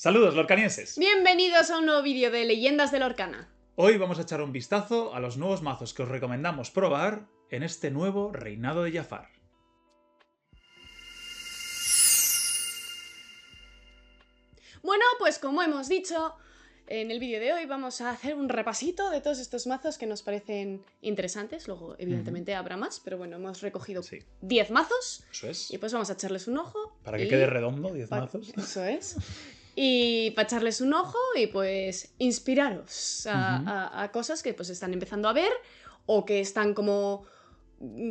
Saludos, lorcanienses. Bienvenidos a un nuevo vídeo de Leyendas de Lorcana. Hoy vamos a echar un vistazo a los nuevos mazos que os recomendamos probar en este nuevo reinado de Jafar. Bueno, pues como hemos dicho, en el vídeo de hoy vamos a hacer un repasito de todos estos mazos que nos parecen interesantes. Luego, evidentemente, habrá más, pero bueno, hemos recogido 10 mazos. Eso es. Y pues vamos a echarles un ojo. Para que quede redondo, 10 mazos. Eso es. Y para echarles un ojo y pues inspiraros a cosas que pues están empezando a ver o que están como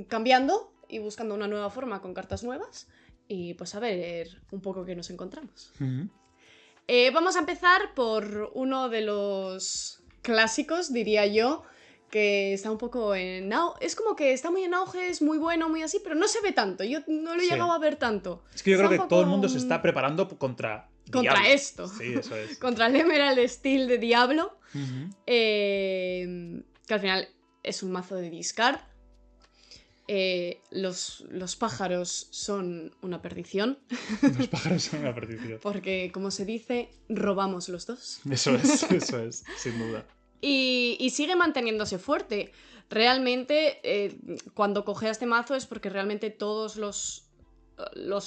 cambiando y buscando una nueva forma con cartas nuevas. Y pues a ver un poco qué nos encontramos. Vamos a empezar por uno de los clásicos, diría yo, que está un poco en auge. Es como que está muy en auge, es muy bueno, muy así, pero no se ve tanto. Yo no lo he llegado a ver tanto. Es que yo creo que todo el mundo se está preparando contra Diablo. Esto. Sí, eso es. Contra el Emerald Steel de Diablo. Que al final es un mazo de discard. Los pájaros son una perdición. Los pájaros son una perdición. Porque, como se dice, robamos los dos. Eso es, sin duda. Y sigue manteniéndose fuerte. Realmente, cuando coge a este mazo es porque realmente todos los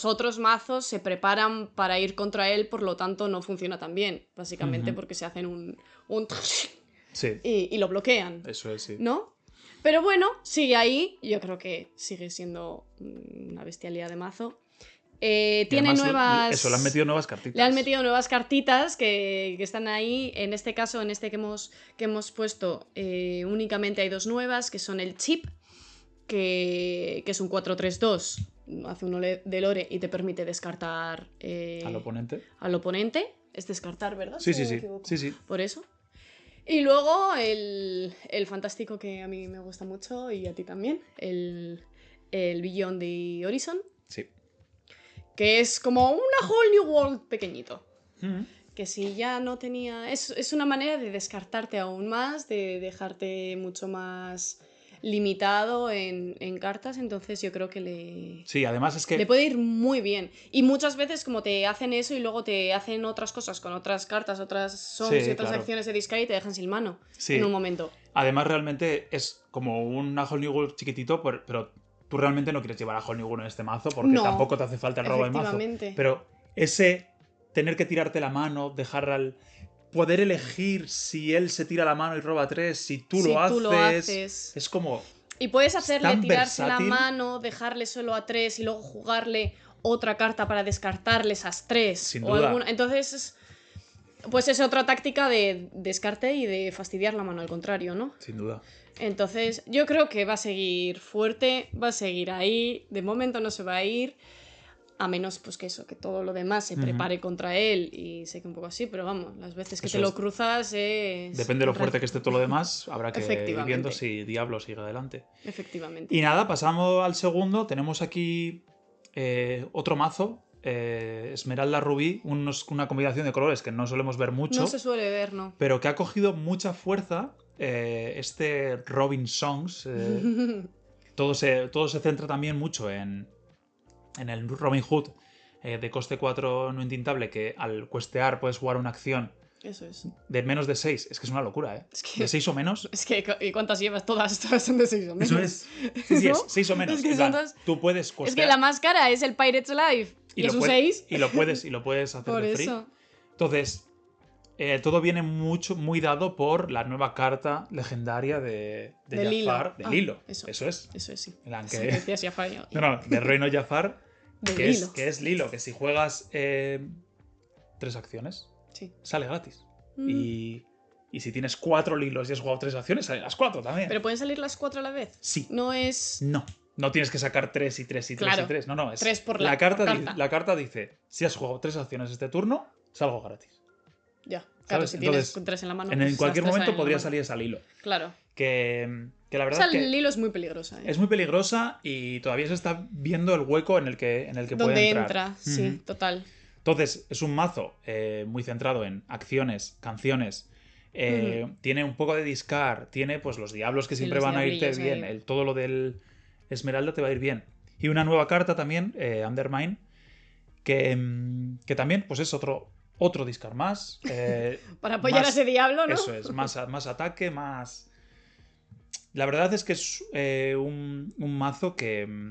otros mazos se preparan para ir contra él, por lo tanto no funciona tan bien. Básicamente porque se hacen un sí. y lo bloquean. Eso es, sí. ¿No? Pero bueno, sigue ahí. Yo creo que sigue siendo una bestialidad de mazo. Tiene nuevas... Eso, le han metido nuevas cartitas. Le han metido nuevas cartitas que están ahí. En este caso, en este que hemos puesto, únicamente hay dos nuevas, que son el chip, que es un 4-3-2. Hace uno de lore y te permite descartar... al oponente. Al oponente. Es descartar, ¿verdad? Sí. Por eso. Y luego el fantástico que a mí me gusta mucho y a ti también, el Beyond the Horizon. Sí. Que es como una whole new world pequeñito. Que si ya no tenía... Es una manera de descartarte aún más, de dejarte mucho más limitado en cartas, entonces yo creo que Sí, además es que... le puede ir muy bien. Y muchas veces como te hacen eso y luego te hacen otras cosas con otras cartas, otras songs y otras acciones de discard y te dejan sin mano en un momento. Además realmente es como un Whole New World chiquitito, pero tú realmente no quieres llevar a Whole New World en este mazo porque tampoco te hace falta el robo de mazo. Pero ese tener que tirarte la mano, dejar al... Poder elegir si él se tira la mano y roba 3, si tú lo haces, es como... Y puedes hacerle tirarse versátil. la mano, dejarle solo a 3 y luego jugarle otra carta para descartarle esas 3. Sin duda. Entonces, pues es otra táctica de descarte y de fastidiar la mano, al contrario, ¿no? Sin duda. Entonces, yo creo que va a seguir fuerte, va a seguir ahí, de momento no se va a ir. A menos pues que todo lo demás se prepare contra él y sé que un poco así, pero vamos, las veces que te lo cruzas es... Depende de lo fuerte que esté todo lo demás, habrá que ir viendo si Diablo sigue adelante. Efectivamente. Y nada, pasamos al segundo. Tenemos aquí otro mazo, Esmeralda Rubí, una combinación de colores que no solemos ver mucho. No se suele ver, ¿no? Pero que ha cogido mucha fuerza este Robin Songs. Todo se centra también mucho en el Robin Hood de coste 4 no intintable, que al cuestear puedes jugar una acción. Eso es. De menos de 6. Es que es una locura, ¿eh? Es que, de 6 o menos. Es que, ¿y cuántas llevas? Todas son de 6 o menos. Eso es. Sí, ¿no? es 6 o menos. Es que tú puedes costear. Es que la más cara es el Pirates Life. Y es un 6. Y lo puedes hacer por de free. Eso. Entonces, todo viene muy dado por la nueva carta legendaria de Jafar. De Lilo. Eso es. Eso es, sí. Decías Jafar. No, de Reino Jafar. que es Lilo. Que si juegas 3 acciones, sale gratis. Y si tienes 4 Lilos y has jugado 3 acciones, salen las 4 también. ¿Pero pueden salir las 4 a la vez? Sí. No es... No tienes que sacar 3 y 3 y 3 y 3. No, es 3 por la carta. por carta. La carta dice, si has jugado 3 acciones este turno, salgo gratis. Ya, claro, si tienes 3 en la mano. En cualquier momento podría salir esa Lilo. Claro. Que la verdad es que Lilo es muy peligrosa. Es muy peligrosa y todavía se está viendo el hueco en el que puede entrar. Donde entra, sí, total. Entonces, es un mazo muy centrado en acciones, canciones. Tiene un poco de discard. Tiene pues los diablos que siempre van a irte bien. Todo lo del Esmeralda te va a ir bien. Y una nueva carta también, Undermine, que también pues es otro otro discard más. Para apoyar a ese diablo, ¿no? Eso es, más ataque, más... La verdad es que es un mazo que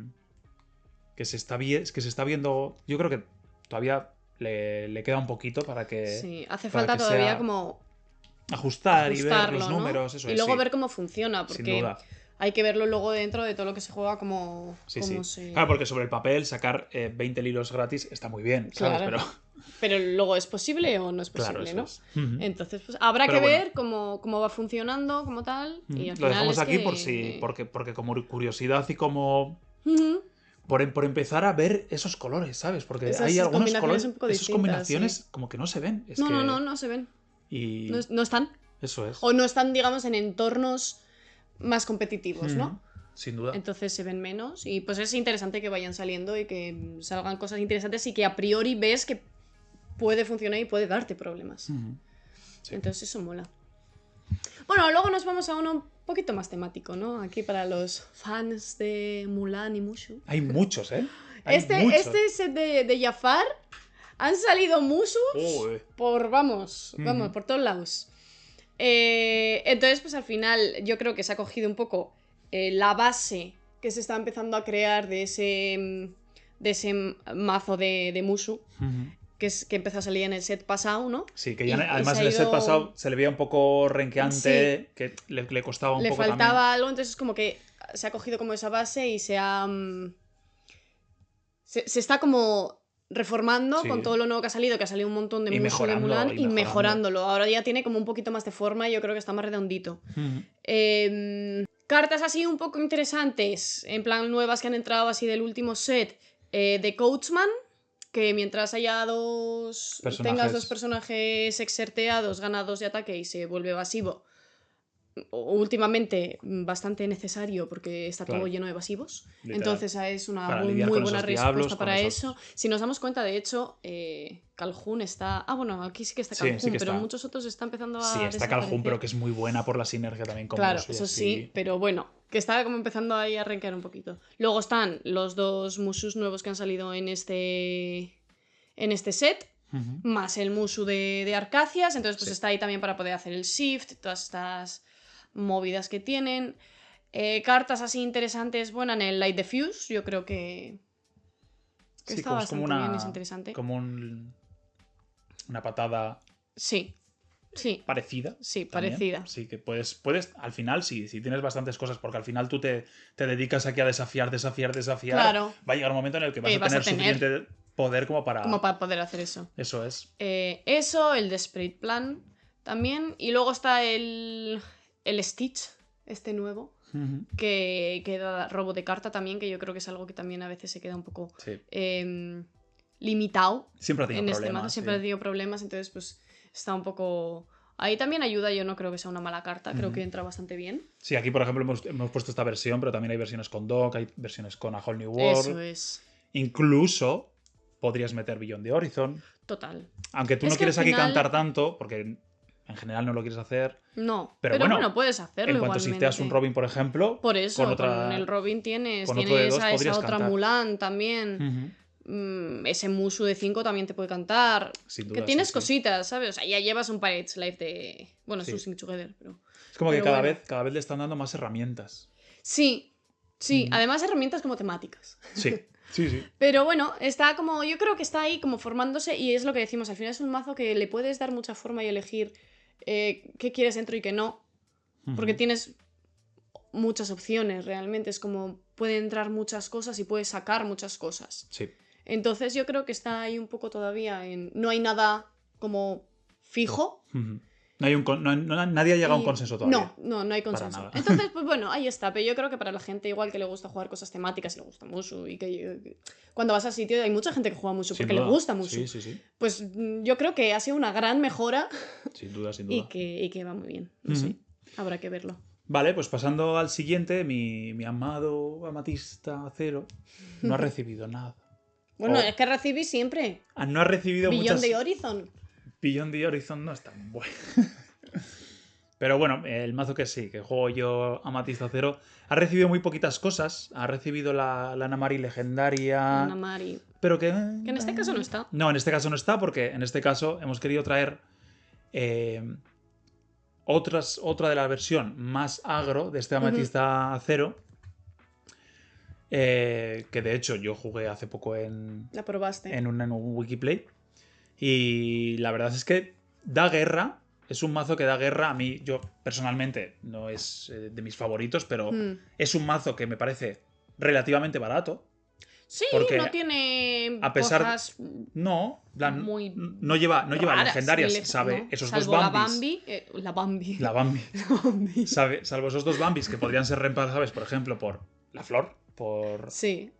se está viendo... Yo creo que todavía le queda un poquito para que... Sí, hace falta todavía como... Ajustar y ver los números, ¿no? Eso y es, luego sí. ver cómo funciona, porque Sin duda. hay que verlo luego dentro de todo lo que se juega, como Claro, porque sobre el papel sacar 20 lilos gratis está muy bien, ¿sabes? Claro. Pero luego, ¿es posible o no es posible, claro, no? es. Uh-huh. Entonces, pues habrá que ver cómo va funcionando, como tal. Uh-huh. Y al lo final dejamos aquí que... porque como curiosidad y como... Uh-huh. Por empezar a ver esos colores, ¿sabes? Porque hay algunos colores, esas combinaciones como que no se ven. No se ven. Y... No están. Eso es. O no están, digamos, en entornos más competitivos, ¿no? Sin duda. Entonces se ven menos y pues es interesante que vayan saliendo y que salgan cosas interesantes y que a priori ves que puede funcionar y puede darte problemas. Uh-huh. Sí. Entonces eso mola. Bueno, luego nos vamos a uno un poquito más temático, ¿no? Aquí para los fans de Mulan y Mushu. Hay muchos, ¿eh? Este set de Jafar han salido Mushus por por todos lados. Entonces, pues al final yo creo que se ha cogido un poco la base que se está empezando a crear de ese mazo de Mushu, uh-huh. que empezó a salir en el set pasado, ¿no? Sí, que ya además en el set pasado se le veía un poco renqueante, sí. Que le costaba un poco. Le faltaba también. Algo, entonces como que se ha cogido como esa base y se está como reformando con todo lo nuevo que ha salido un montón de Mushu de Mulan y mejorándolo. Ahora ya tiene como un poquito más de forma y yo creo que está más redondito. Uh-huh. Cartas así un poco interesantes, en plan nuevas que han entrado así del último set, de Coachman, que mientras tengas dos personajes exerteados, ganados de ataque y se vuelve evasivo, últimamente bastante necesario porque está todo lleno de evasivos. Literal. Entonces es una muy buena respuesta para eso. Si nos damos cuenta, de hecho, Calhoun está... bueno, aquí sí que está Calhoun, sí pero muchos otros están empezando a Sí, está Calhoun, pero que es muy buena por la sinergia también con Claro, eso sí, pero bueno, que está como empezando ahí a renquear un poquito. Luego están los dos Mushus nuevos que han salido en este set, uh-huh. más el Mushu de Arcacias, entonces pues está ahí también para poder hacer el shift, todas estas movidas que tienen. Cartas así interesantes, bueno, en el Light Diffuse, yo creo que está bastante bien, es interesante. Como una patada. Sí. Parecida. Sí, también. Parecida. Sí, que puedes al final, si tienes bastantes cosas, porque al final tú te dedicas aquí a desafiar. Claro. Va a llegar un momento en el que vas a tener suficiente poder como para poder hacer eso. Eso es. El Desperate Plan también. Y luego está el Stitch, este nuevo, uh-huh. que da robo de carta también, que yo creo que es algo que también a veces se queda un poco limitado. Siempre ha tenido problemas. Este mazo siempre ha tenido problemas, entonces pues está un poco... Ahí también ayuda, yo no creo que sea una mala carta, creo que entra bastante bien. Sí, aquí por ejemplo hemos puesto esta versión, pero también hay versiones con Doc, hay versiones con A Whole New World. Eso es. Incluso podrías meter Beyond the Horizon. Total. Aunque tú no quieres aquí cantar tanto, porque en general no lo quieres hacer. No, pero bueno, puedes hacerlo en cuanto igualmente. Si te das un Robin, por ejemplo... Por eso, con el Robin tienes esa otra cantar. Mulan también. Uh-huh. Ese Mushu de 5 también te puede cantar. Sin duda, que tienes cositas, ¿sabes? O sea, ya llevas un Pirates Life de... Bueno, es un Sing Together, pero... Es como que cada vez le están dando más herramientas. Sí. Además herramientas como temáticas. Sí. Pero bueno, está como... Yo creo que está ahí como formándose y es lo que decimos. Al final es un mazo que le puedes dar mucha forma y elegir qué quieres dentro y qué no. Uh-huh. Porque tienes muchas opciones, realmente. Es como... Pueden entrar muchas cosas y puedes sacar muchas cosas. Sí. Entonces yo creo que está ahí un poco todavía en... No hay nada como fijo. Uh-huh. Nadie ha llegado a un consenso todavía. No hay consenso. Entonces, pues bueno, ahí está. Pero yo creo que para la gente igual que le gusta jugar cosas temáticas y le gusta Mushu y que cuando vas al sitio hay mucha gente que juega Mushu porque le gusta Mushu. Sí. Pues yo creo que ha sido una gran mejora. Sin duda. Y que va muy bien. No sé. Habrá que verlo. Vale, pues pasando al siguiente, mi amado Amatista Acero no ha recibido nada. Bueno, es que recibí siempre. No ha recibido Beyond the Horizon. Beyond the Horizon no es tan bueno. Pero bueno, el mazo que juego yo Amatista Acero, ha recibido muy poquitas cosas. Ha recibido la Namari legendaria. Namari. pero que en este caso no está. No, en este caso no está, porque en este caso hemos querido traer otra de la versión más agro de este Amatista Cero. Que de hecho yo jugué hace poco La probaste. en un Wikiplay. Y la verdad es que da guerra. Es un mazo que da guerra. A mí, yo personalmente, no es de mis favoritos, pero es un mazo que me parece relativamente barato. Sí, no tiene a pesar, cosas no lleva raras, legendarias, sabe, ¿no? esos salvo dos Bambis. La Bambi. La Bambi. Salvo esos dos Bambis que podrían ser reemplazables, por ejemplo, por la Flor, por... Sí,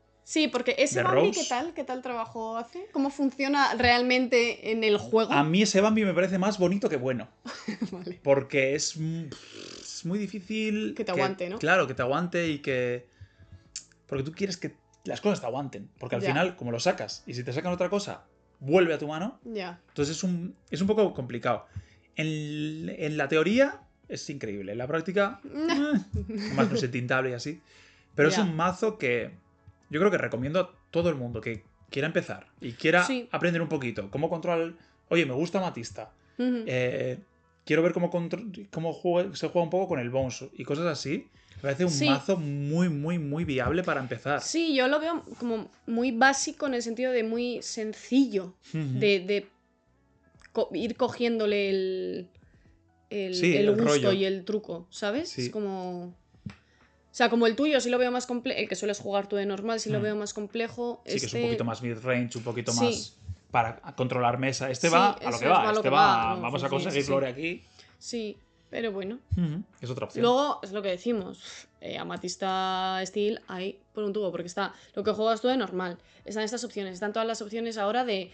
porque ese Bambi, ¿qué tal trabajo hace? ¿Cómo funciona realmente en el juego? A mí ese Bambi me parece más bonito que bueno. Vale. Porque es muy difícil... Que te aguante, ¿no? Claro, que te aguante y que... Porque tú quieres que las cosas te aguanten. Porque al final, como lo sacas, y si te sacan otra cosa, vuelve a tu mano. Ya. Entonces es un poco complicado. En la teoría es increíble. En la práctica, más no es tintable y así. Pero es un mazo que yo creo que recomiendo a todo el mundo que quiera empezar y quiera aprender un poquito cómo controlar. Oye, me gusta Amatista. Quiero ver cómo se juega un poco con el Bones y cosas así. Me parece un mazo muy, muy, muy viable para empezar. Sí, yo lo veo como muy básico en el sentido de muy sencillo. De ir cogiéndole el gusto rollo. Y el truco, ¿sabes? Sí. Es como... O sea, como el tuyo sí lo veo más complejo, el que sueles jugar tú de normal sí lo veo más complejo. Sí, que es un poquito más mid-range, un poquito más para controlar mesa. Va a lo que va. Vamos a conseguir flore aquí. Sí, pero bueno. Es otra opción. Luego, es lo que decimos, Amatista Steel hay por un tubo, porque está lo que juegas tú de normal. Están estas opciones, están todas las opciones ahora de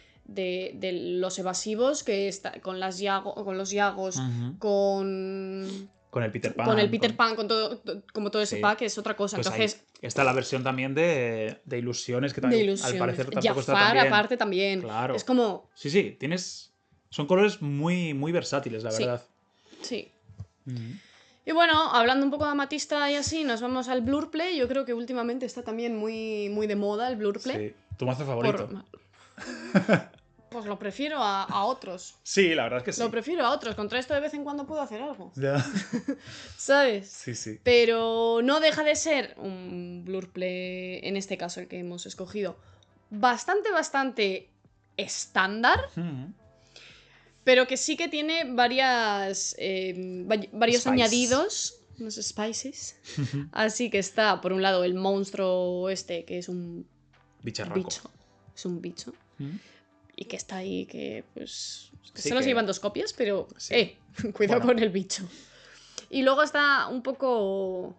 los evasivos, que está con los Yagos, con el Peter Pan. Con el Peter Pan, con todo, como todo ese pack, es otra cosa. Pues entonces está la versión también de ilusiones, que también al parecer tampoco está tan bien. Aparte también. Claro. Es como... Sí, son colores muy, muy versátiles, la verdad. Sí. Y bueno, hablando un poco de Amatista y así, nos vamos al Blur Play. Yo creo que últimamente está también muy, muy de moda el Blur Play. Sí. ¿Tu mazo favorito? Pues lo prefiero a otros. Sí, la verdad es que sí. Lo prefiero a otros. Contra esto de vez en cuando puedo hacer algo. Ya. ¿Sabes? Sí. Pero no deja de ser un Blur Play, en este caso el que hemos escogido, bastante estándar. Pero que sí que tiene varios Spice. añadidos, unos spices. Así que está, por un lado, el monstruo que es un bicharraco. Bicho. Es un bicho. Y que está ahí, que pues... Sí, se nos llevan 2 copias, pero... Sí. Cuidado con el bicho. Y luego está un poco...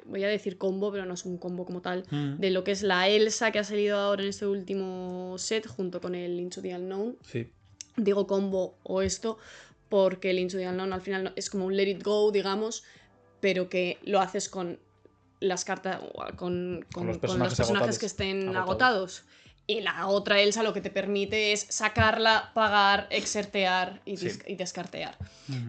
Voy a decir combo, pero no es un combo como tal. De lo que es la Elsa que ha salido ahora en este último set, junto con el Into the Unknown. Sí. Digo combo o esto, porque el Into the Unknown al final es como un Let It Go, digamos, pero que lo haces con las cartas, con los personajes que estén agotados. Y la otra Elsa lo que te permite es sacarla, pagar, exertear y descartear.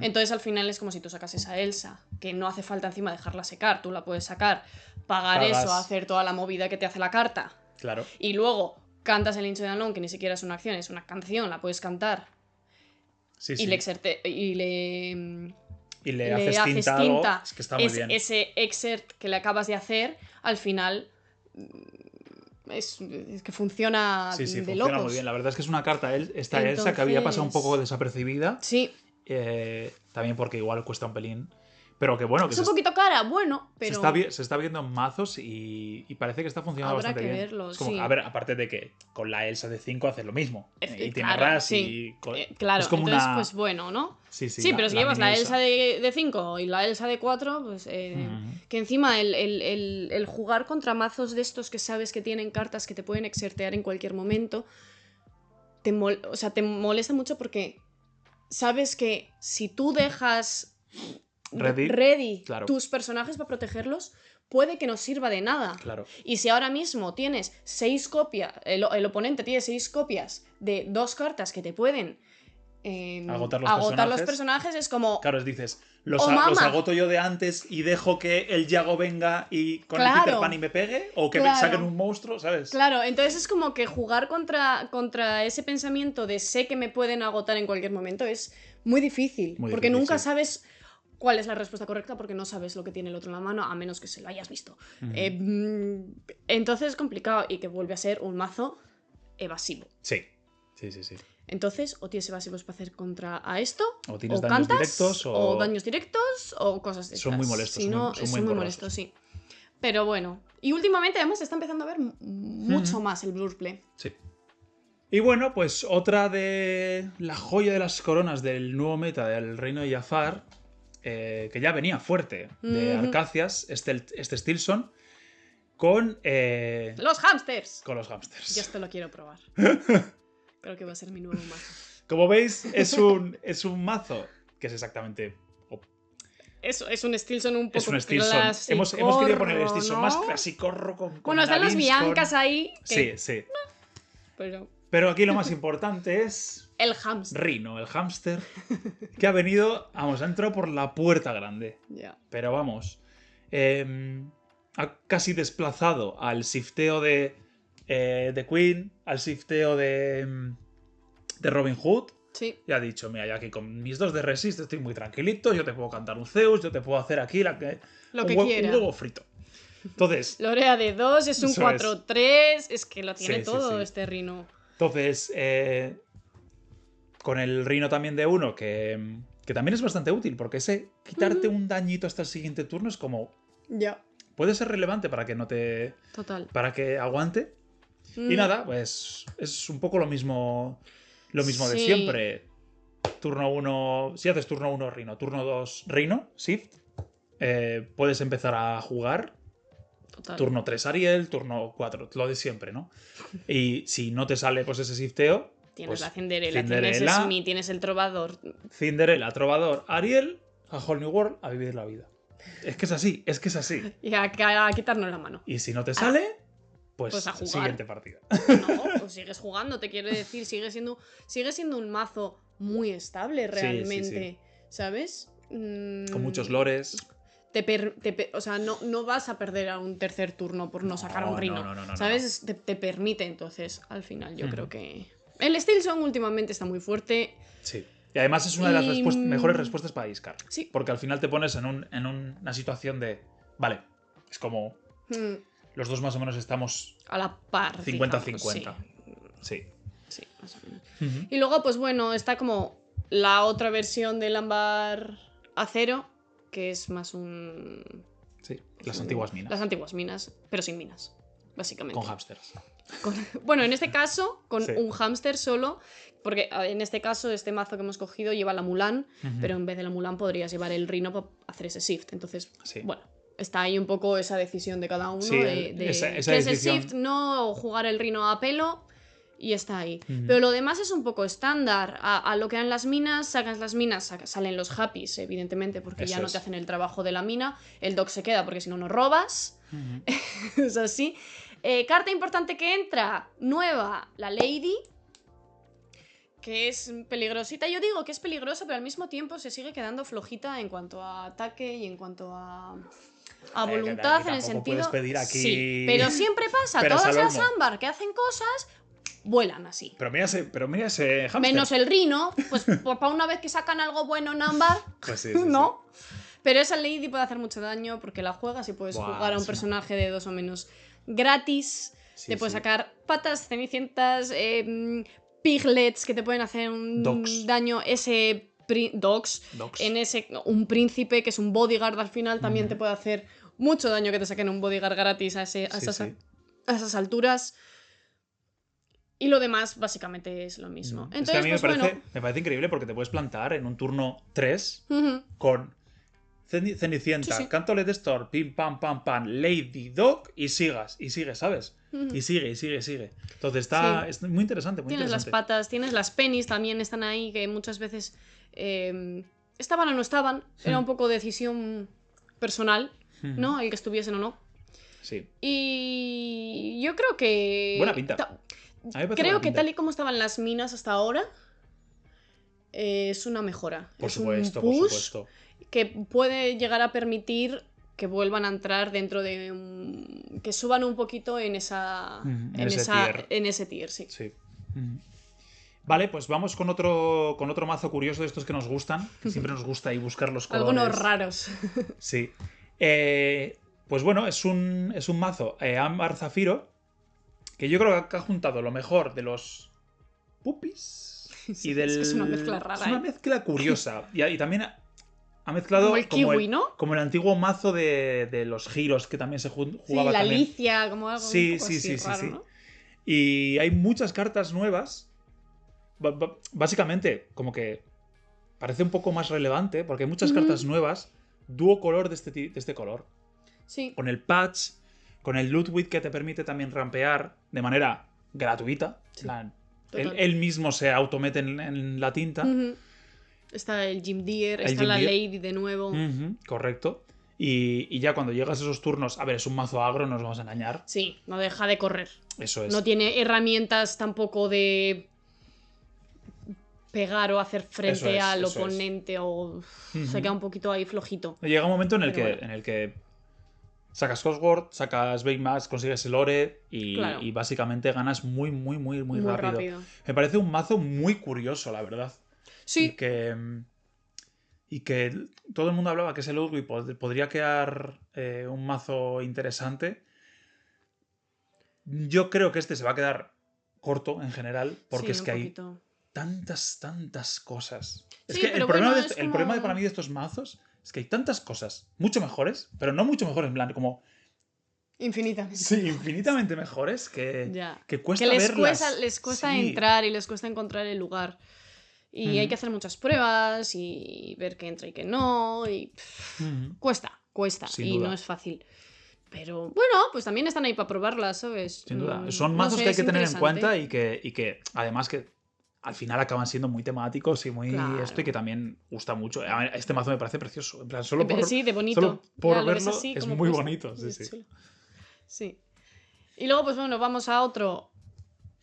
Entonces al final es como si tú sacas esa Elsa, que no hace falta encima dejarla secar, tú la puedes sacar, pagar eso, hacer toda la movida que te hace la carta. Claro. Y luego cantas el Into the Unknown, que ni siquiera es una acción, es una canción, la puedes cantar. Sí. Y le haces tinta. Es que está muy bien. Ese exert que le acabas de hacer, al final... Es que funciona de funciona locos. Muy bien. La verdad es que es una carta Elsa que había pasado un poco desapercibida. Sí. También porque igual cuesta un pelín. Pero que bueno. Que es un poquito cara, bueno, pero... Se está viendo en mazos y parece que está funcionando bastante bien. Habrá que verlo, como, sí. A ver, aparte de que con la Elsa de 5 hace lo mismo. Y tiene claro, ras y... claro, es como entonces pues bueno, ¿no? Sí, pero si llevas la Elsa de 5 y la Elsa de 4, pues... Que encima el jugar contra mazos de estos que sabes que tienen cartas que te pueden exertear en cualquier momento, te molesta mucho porque sabes que si tú dejas... ready claro. Tus personajes para protegerlos, puede que no sirva de nada. Claro. Y si ahora mismo tienes 6 copias, el oponente tiene 6 copias de 2 cartas que te pueden agotar los personajes es como... Claro, dices, los agoto yo de antes y dejo que el Yago venga y con el Peter Pan y me pegue, o que me saquen un monstruo, ¿sabes? Claro, entonces es como que jugar contra ese pensamiento de sé que me pueden agotar en cualquier momento es muy difícil, porque nunca sabes cuál es la respuesta correcta, porque no sabes lo que tiene el otro en la mano, a menos que se lo hayas visto. Entonces es complicado y que vuelve a ser un mazo evasivo. Sí. Entonces, o tienes evasivos para hacer contra a esto, o tienes daños directos, o daños directos, o cosas de estas. Son muy molestos. Si no, son muy molestos, sí. Pero bueno. Y últimamente, además, se está empezando a ver mucho más el Blur Play. Sí. Y bueno, pues otra de la joya de las coronas del nuevo meta del Reino de Jafar, que ya venía fuerte, de Arcacias, este Stilson, con... ¡los hámsters! Con los hámsters. Yo esto lo quiero probar. Creo que va a ser mi nuevo mazo. Como veis, es un mazo que es exactamente... Es un Stilson un poco clásico. Hemos querido poner el Stilson más clásico con bueno, están los Biancas ahí. Que... Sí. Pero aquí lo más importante es... el hámster. Rino, el hámster, que ha venido... Vamos, ha entrado por la puerta grande. Yeah. Pero vamos... ha casi desplazado al shifteo de Queen, al shifteo de Robin Hood. Sí. Y ha dicho, mira, yo aquí con mis 2 de resist estoy muy tranquilito, yo te puedo cantar un Zeus, yo te puedo hacer aquí lo que un quiera. huevo frito. Entonces... Lorea de 2, es un 4-3, es que lo tiene todo este Rino. Entonces, con el Rino también de 1, que también es bastante útil, porque ese quitarte un dañito hasta el siguiente turno es como... Ya. Puede ser relevante para que no te... Total. Para que aguante. Y nada, pues es un poco lo mismo de siempre. Turno 1... Si haces turno 1 Rino, turno 2 Rino, Shift, puedes empezar a jugar. Total. Turno 3 Ariel, turno 4, lo de siempre, ¿no? Y si no te sale pues ese shifteo... Tienes pues, la Cinderella, tienes el Smith, tienes el Trovador. Cinderella, Trovador, Ariel, a Whole New World, a vivir la vida. Es que es así. Y a quitarnos la mano. Y si no te sale, pues a jugar. Siguiente partida. No, pues sigues jugando, te quiero decir, sigue siendo un mazo muy estable realmente, sí. ¿Sabes? Con muchos lores. O sea, no vas a perder a un tercer turno por no sacar a un Rino. No, ¿sabes? Te permite, entonces, al final, yo creo que... El Stilson últimamente está muy fuerte. Sí. Y además es una de las mejores respuestas para Iskar. Sí. Porque al final te pones en una situación de... Vale, es como... Los dos más o menos estamos... A la par. 50-50. Sí. Sí, más o menos. Y luego, pues bueno, está como la otra versión del ámbar acero, que es más un... Sí, las antiguas minas. Las antiguas minas, pero sin minas, básicamente. Con hámsters. Bueno, en este caso, con un hámster solo, porque en este caso, este mazo que hemos cogido lleva la Mulan, pero en vez de la Mulan podrías llevar el Rino para hacer ese shift. Entonces, bueno, está ahí un poco esa decisión de cada uno de esa que ese shift no, o jugar el Rino a pelo, y está ahí. Pero lo demás es un poco estándar. A lo que eran las minas, sacas las minas, salen los happies, evidentemente, porque ya no te hacen el trabajo de la mina. El dog se queda porque si no, no robas. Es así. Carta importante que entra, nueva, la Lady, que es peligrosita. Yo digo que es peligrosa, pero al mismo tiempo se sigue quedando flojita en cuanto a ataque y en cuanto a voluntad, en el sentido... Pedir aquí... Sí, pero siempre pasa. Todas las ámbar que hacen cosas vuelan así. Pero mira ese hámster. Menos el Rino, pues para una vez que sacan algo bueno en ámbar, pues sí, ¿no? Pero esa Lady puede hacer mucho daño porque la juegas y puedes jugar a un personaje de 2 o menos gratis. Te puedes sacar patas, cenicientas, piglets que te pueden hacer un daño. Dogs. Un príncipe que es un bodyguard al final también te puede hacer mucho daño que te saquen un bodyguard gratis a esas alturas. Y lo demás básicamente es lo mismo. Entonces, es que a mí me parece increíble porque te puedes plantar en un turno 3 con Cenicienta, Canto de Store, pim pam pam pam, Lady Dog y sigues, ¿sabes? Y sigue. Entonces es muy interesante, muy tienes interesante. Las patas, tienes las pennies también están ahí, que muchas veces estaban o no estaban, era un poco decisión personal, ¿no? El que estuviesen o no. Sí. Y yo creo que... Buena pinta. Creo que tal y como estaban las minas hasta ahora, es una mejora. Por es supuesto, un push por supuesto. Que puede llegar a permitir que vuelvan a entrar dentro de que suban un poquito en esa en ese tier, sí. Vale, pues vamos con otro mazo curioso de estos que nos gustan, que siempre nos gusta ahí buscar los colores. Algunos raros. Sí. Pues bueno, es un mazo Ámbar Zafiro, que yo creo que ha juntado lo mejor de los puppies y del... Es una mezcla rara. Es una mezcla curiosa. Y también ha mezclado como el kiwi, ¿no? Como el antiguo mazo de los giros, que también se jugaba sí, la también. Licia, como algo un poco así raro, ¿no? Y hay muchas cartas nuevas. Básicamente, como que parece un poco más relevante, porque hay muchas cartas nuevas, dúo color de este color. Sí. Con el patch, con el loot width que te permite también rampear de manera gratuita. Sí. Él mismo se automete en la tinta. Está el Jim Deere, está la Lady de nuevo. Correcto. Y ya cuando llegas a esos turnos, a ver, es un mazo agro, no nos vamos a engañar. Sí, no deja de correr. Eso es. No tiene herramientas tampoco de pegar o hacer frente al oponente o se queda un poquito ahí flojito. Llega un momento en el que sacas Cosworth, sacas Baymax, consigues el Ore y básicamente ganas muy rápido. Me parece un mazo muy curioso, la verdad. Sí. Y que todo el mundo hablaba que ese Ludwig podría quedar un mazo interesante. Yo creo que este se va a quedar corto en general, porque es que hay tantas cosas. Sí, es que el problema para mí de estos mazos es que hay tantas cosas mucho mejores, pero no mucho mejores, en plan, como... Infinitamente. Sí, infinitamente mejores que cuesta que verlas. Les cuesta entrar y les cuesta encontrar el lugar. Y hay que hacer muchas pruebas y ver qué entra y qué no. Y cuesta. Sin y duda. No es fácil. Pero bueno, pues también están ahí para probarlas, ¿sabes? Sin duda. Son mazos que hay que tener en cuenta y que además que al final acaban siendo muy temáticos y muy esto, y que también gusta mucho. A ver, este mazo me parece precioso. En plan, solo por, sí, de bonito. Solo por verlo así, es muy bonito. Sí. Y luego, pues bueno, vamos a otro.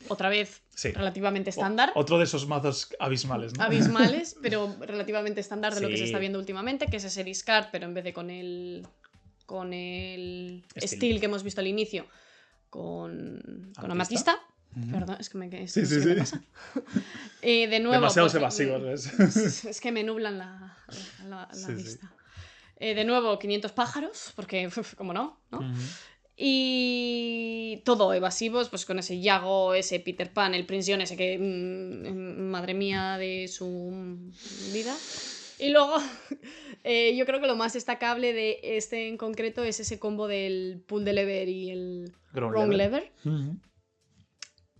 Otra vez, relativamente estándar. Otro de esos mazos abismales, ¿no? Abismales, pero relativamente estándar de lo que se está viendo últimamente, que es ese discard, pero en vez de con el steel que hemos visto al inicio, con Amatista. Perdón, es que me pasa. De nuevo. Demasiados evasivos, es que me nublan la vista. De nuevo, 500 pájaros, porque, como no, ¿no? Y todo evasivos, pues con ese Yago, ese Peter Pan, el Prince John, ese que madre mía de su vida. Y luego yo creo que lo más destacable de este en concreto es ese combo del Pull de Lever y el Wrong Lever,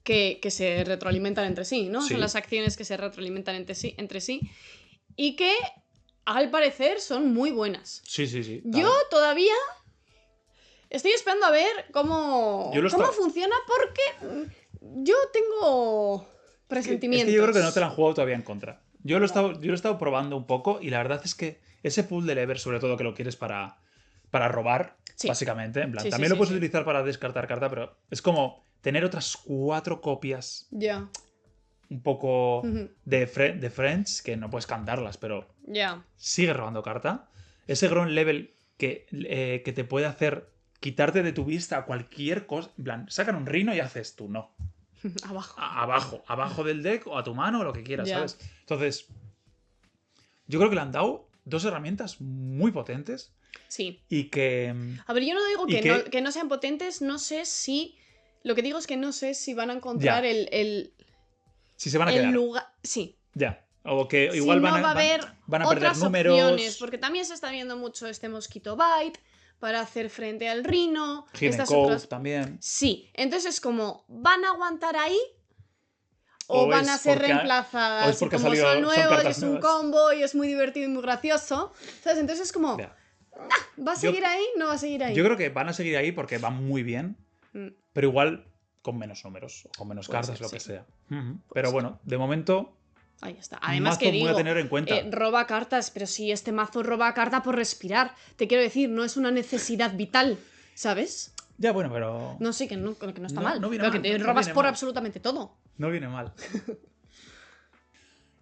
que se retroalimentan entre sí, ¿no? Son las acciones que se retroalimentan entre sí y que al parecer son muy buenas. Sí. Yo todavía estoy esperando a ver cómo funciona, porque yo tengo presentimientos. Es que yo creo que no te la han jugado todavía en contra. Yo lo he estado probando un poco y la verdad es que ese Pull de Lever, sobre todo que lo quieres para robar, básicamente, en plan, también lo puedes utilizar para descartar carta, pero es como tener otras 4 copias un poco de Friends, que no puedes cantarlas, pero sigue robando carta. Ese Ground Level que te puede hacer quitarte de tu vista cualquier cosa. En plan, sacan un Rhino y haces tú, no. Abajo del deck o a tu mano o lo que quieras, ¿sabes? Entonces, yo creo que le han dado 2 herramientas muy potentes. Sí. Y que... A ver, yo no digo que no sean potentes, no sé si... Lo que digo es que no sé si van a encontrar si se van a quedar. Lugar... Sí. Ya. O que igual van a perder otras números. Opciones, porque también se está viendo mucho este Mosquito Bite para hacer frente al Rhino. Hidden Cove también. Sí. Entonces, como ¿van a aguantar ahí? O van a ser reemplazadas. O es como son nuevos, y es un combo y es muy divertido y muy gracioso. ¿Sabes? Entonces es como... ¿Va a seguir ahí? ¿No va a seguir ahí? Yo creo que van a seguir ahí porque van muy bien. Pero igual con menos números. O con menos cartas, lo que sea. Pero bueno, de momento... Ahí está. Además que digo, muy a tener en cuenta. Roba cartas, pero si este mazo roba carta por respirar. Te quiero decir, no es una necesidad vital, ¿sabes? Ya, bueno, pero... No, sí, que no está mal. No viene pero mal, que te robas por absolutamente todo. No viene mal.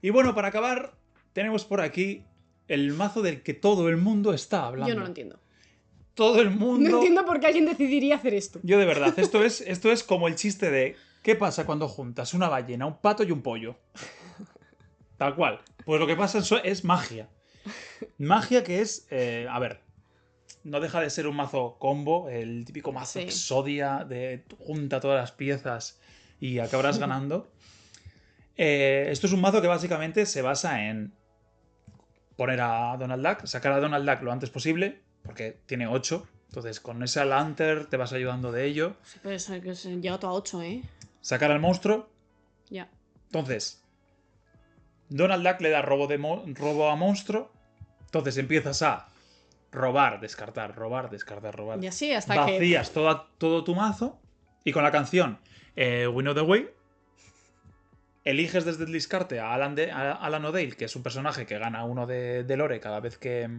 Y bueno, para acabar, tenemos por aquí el mazo del que todo el mundo está hablando. Yo no lo entiendo. Todo el mundo... No entiendo por qué alguien decidiría hacer esto. Yo de verdad, esto es como el chiste de ¿qué pasa cuando juntas una ballena, un pato y un pollo? Tal cual. Pues lo que pasa es magia. Magia que es... a ver, no deja de ser un mazo combo, el típico mazo Exodia de junta todas las piezas y acabarás ganando. Esto es un mazo que básicamente se basa en poner a Donald Duck, sacar a Donald Duck lo antes posible, porque tiene 8. Entonces, con ese Lantern te vas ayudando de ello. Sí, pero eso que se llega todo a 8, ¿eh? Sacar al monstruo. Ya. Entonces, Donald Duck le da robo a monstruo. Entonces empiezas a robar, descartar, robar, descartar, robar. Y así hasta vacías todo tu mazo. Y con la canción We Know the Way, eliges desde el descarte a Alan O'Dale, que es un personaje que gana 1 de lore cada vez que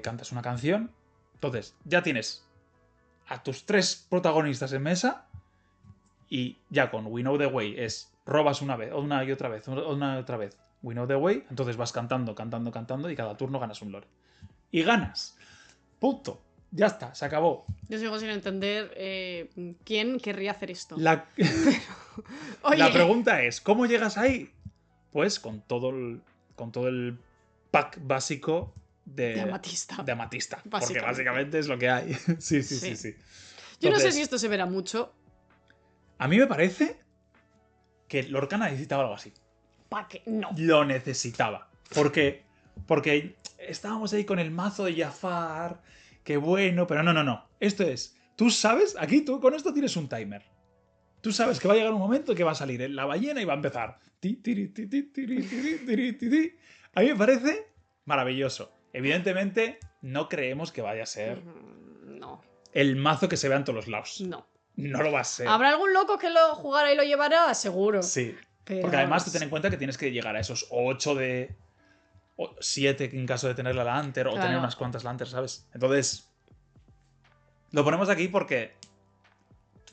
cantas una canción. Entonces, ya tienes a tus 3 protagonistas en mesa. Y ya con We Know the Way es robas una vez, una y otra vez, una y otra vez. We Know the Way. Entonces vas cantando, cantando, cantando y cada turno ganas un lore. Y ganas. Punto. Ya está, se acabó. Yo sigo sin entender quién querría hacer esto. La pregunta es, ¿cómo llegas ahí? Pues con todo el pack básico de Amatista. De Amatista. Porque básicamente es lo que hay. Sí. Entonces, yo no sé si esto se verá mucho. A mí me parece que Lorcana necesitaba algo así. ¿Para qué? No. Lo necesitaba. Porque estábamos ahí con el mazo de Jafar. Qué bueno, pero no. Esto es... Tú sabes, aquí tú con esto tienes un timer. Tú sabes que va a llegar un momento que va a salir la ballena y va a empezar. A mí me parece maravilloso. Evidentemente, no creemos que vaya a ser el mazo que se vea en todos los lados. No lo va a ser. ¿Habrá algún loco que lo jugara y lo llevara? Seguro. Sí. Porque además tú ten en cuenta que tienes que llegar a esos 8 de... 7 en caso de tener la Lantern o tener unas cuantas Lanterns, ¿sabes? Entonces, lo ponemos aquí porque,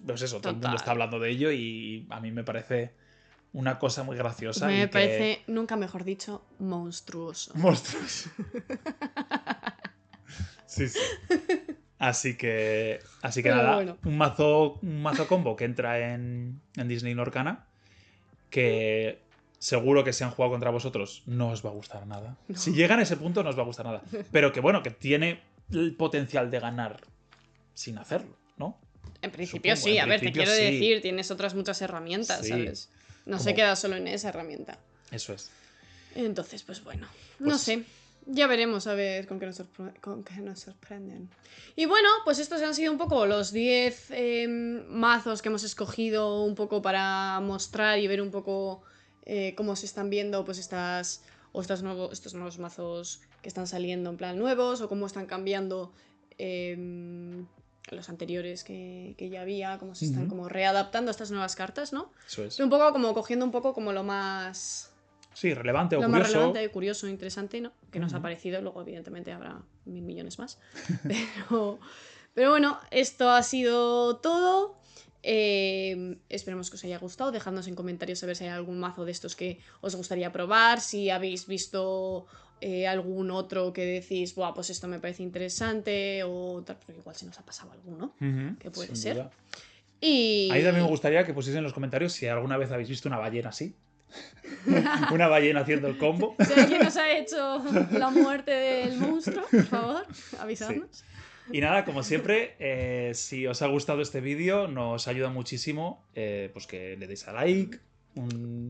pues eso, todo el mundo está hablando de ello y a mí me parece una cosa muy graciosa. Me parece, nunca mejor dicho, monstruoso. Monstruoso. Sí. Así que nada, bueno. un mazo combo que entra en Disney Lorcana que... Seguro que si han jugado contra vosotros no os va a gustar nada. No. Si llegan a ese punto no os va a gustar nada. Pero que bueno, que tiene el potencial de ganar sin hacerlo, ¿no? En principio sí, a ver, te quiero decir, tienes otras muchas herramientas, ¿sabes? No se queda solo en esa herramienta. Eso es. Entonces, pues bueno, no sé. Ya veremos a ver con qué nos sorprenden. Y bueno, pues estos han sido un poco los 10 mazos que hemos escogido un poco para mostrar y ver un poco... cómo se están viendo pues estos nuevos mazos que están saliendo en plan nuevos o cómo están cambiando los anteriores que ya había, cómo se están como readaptando a estas nuevas cartas, ¿no? Eso es. Un poco como cogiendo un poco como lo más... Sí, relevante o lo curioso. Lo más relevante, curioso, interesante, ¿no? Que nos ha parecido, luego evidentemente habrá 1000 millones más. Pero bueno, esto ha sido todo. Esperemos que os haya gustado. Dejadnos en comentarios a ver si hay algún mazo de estos que os gustaría probar, si habéis visto algún otro que decís, buah, pues esto me parece interesante o tal, porque igual se nos ha pasado alguno, que puede ser. Duda. Y ahí también me gustaría que pusieseis en los comentarios si alguna vez habéis visto una ballena así. Una ballena haciendo el combo. Si alguien nos ha hecho la muerte del monstruo, por favor, avisadnos. Sí. Y nada, como siempre, si os ha gustado este vídeo, nos ayuda muchísimo pues que le deis a like,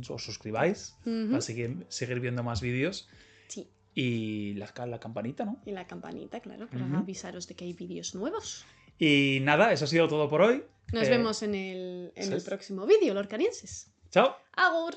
os suscribáis para seguir viendo más vídeos. Sí. Y la campanita, ¿no? Y la campanita, claro, para avisaros de que hay vídeos nuevos. Y nada, eso ha sido todo por hoy. Nos vemos en el próximo vídeo, lorcanienses. Chao. Agur.